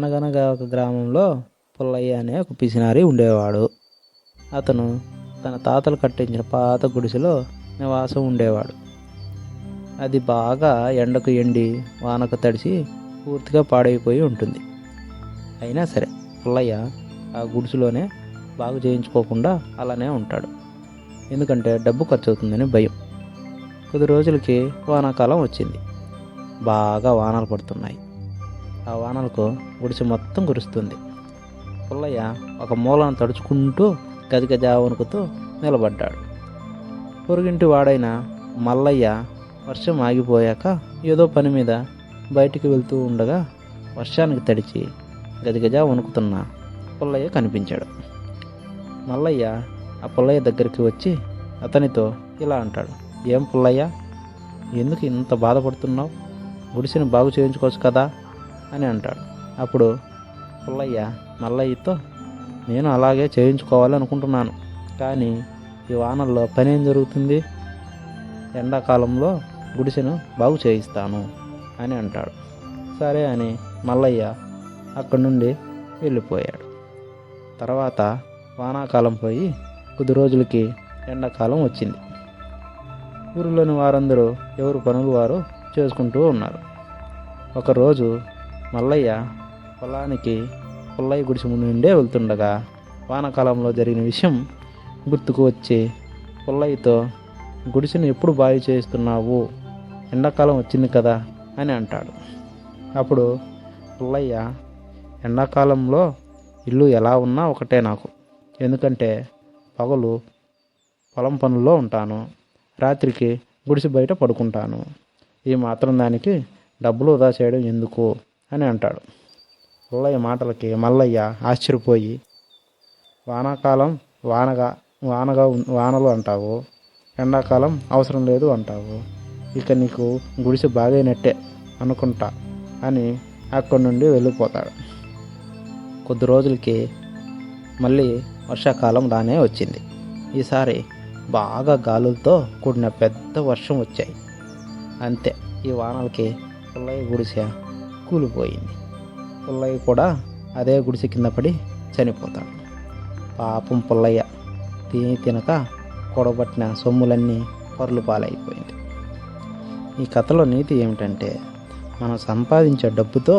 అనగనగా ఒక గ్రామంలో పుల్లయ్య అనే ఒక పిసినారి ఉండేవాడు. అతను తన తాతలు కట్టించిన పాత గుడిసెలో నివాసం ఉండేవాడు. అది బాగా ఎండకు ఎండి వానకు తడిసి పూర్తిగా పాడైపోయి ఉంటుంది. అయినా సరే పుల్లయ్య ఆ గుడిసెలోనే బాగు చేయించుకోకుండా అలానే ఉంటాడు. ఎందుకంటే డబ్బు ఖర్చు అవుతుందని భయం. కొద్ది రోజులకి వానాకాలం వచ్చింది. బాగా వానలు పడుతున్నాయి. ఆ వానలకు గుడిసె మొత్తం కురుస్తుంది. పుల్లయ్య ఒక మూలను తడుచుకుంటూ గజగజ వణుకుతూ నిలబడ్డాడు. పొరుగింటి వాడైన మల్లయ్య వర్షం ఆగిపోయాక ఏదో పని మీద బయటికి వెళ్తూ ఉండగా వర్షానికి తడిచి గజగజ వణుకుతున్న పుల్లయ్య కనిపించాడు. మల్లయ్య ఆ పుల్లయ్య దగ్గరికి వచ్చి అతనితో ఇలా అంటాడు, ఏం పుల్లయ్య, ఎందుకు ఇంత బాధపడుతున్నావు? గుడిసెని బాగు చేయించుకోవచ్చు కదా అని అంటాడు. అప్పుడు పుల్లయ్య మల్లయ్యతో, నేను అలాగే చేయించుకోవాలనుకుంటున్నాను, కానీ ఈ వానల్లో పని ఏం జరుగుతుంది? ఎండాకాలంలో గుడిసెను బాగు చేయిస్తాను అని అంటాడు. సరే అని మల్లయ్య అక్కడి నుండి వెళ్ళిపోయాడు. తర్వాత వానాకాలం పోయి కొద్ది రోజులకి ఎండాకాలం వచ్చింది. ఊరిలోని వారందరూ ఎవరు పనులు వారు చేసుకుంటూ ఉన్నారు. ఒకరోజు మల్లయ్య పొలానికి పుల్లయ్య గుడిసె ముందు నుండే వెళ్తుండగా వానాకాలంలో జరిగిన విషయం గుర్తుకు వచ్చి పుల్లయ్యతో, గుడిసెను ఎప్పుడు బాగు చేస్తున్నావు? ఎండాకాలం వచ్చింది కదా అని అంటాడు. అప్పుడు పుల్లయ్య, ఎండాకాలంలో ఇల్లు ఎలా ఉన్నా ఒకటే నాకు, ఎందుకంటే పగలు పొలం పనుల్లో ఉంటాను, రాత్రికి గుడిసె బయట పడుకుంటాను, ఈ మాత్రం దానికి డబ్బులు వృధా చేయడం ఎందుకు అని అంటాడు. పుల్లయ్య మాటలకి మల్లయ్య ఆశ్చర్యపోయి, వానాకాలం వానలు అంటావు, ఎండాకాలం అవసరం లేదు అంటావు, ఇక నీకు గుడిసె బాగైనట్టే అనుకుంటా అని అక్కడి నుండి వెళ్ళిపోతాడు. కొద్ది రోజులకి మళ్ళీ వర్షాకాలం రానే వచ్చింది. ఈసారి బాగా గాలులతో కూడిన పెద్ద వర్షం వచ్చాయి. అంతే, ఈ వానలకి పుల్లయ్య గుడిసె కూలిపోయింది. పుల్లయ్య కూడా అదే గుడిసె కింద పడి చనిపోతాడు. పాపం పుల్లయ్య తినక కూడబట్టిన సొమ్ములన్నీ పరులు పాలైపోయింది. ఈ కథలో నీతి ఏమిటంటే, మనం సంపాదించే డబ్బుతో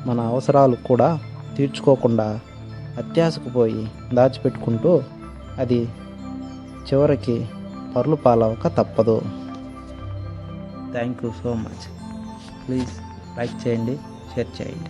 మన అవసరాలు కూడా తీర్చుకోకుండా అత్యాశకు పోయి దాచిపెట్టుకుంటూ అది చివరికి పరులు పాలవక తప్పదు. Thank you so much. Please like చేయండి, షేర్ చేయండి.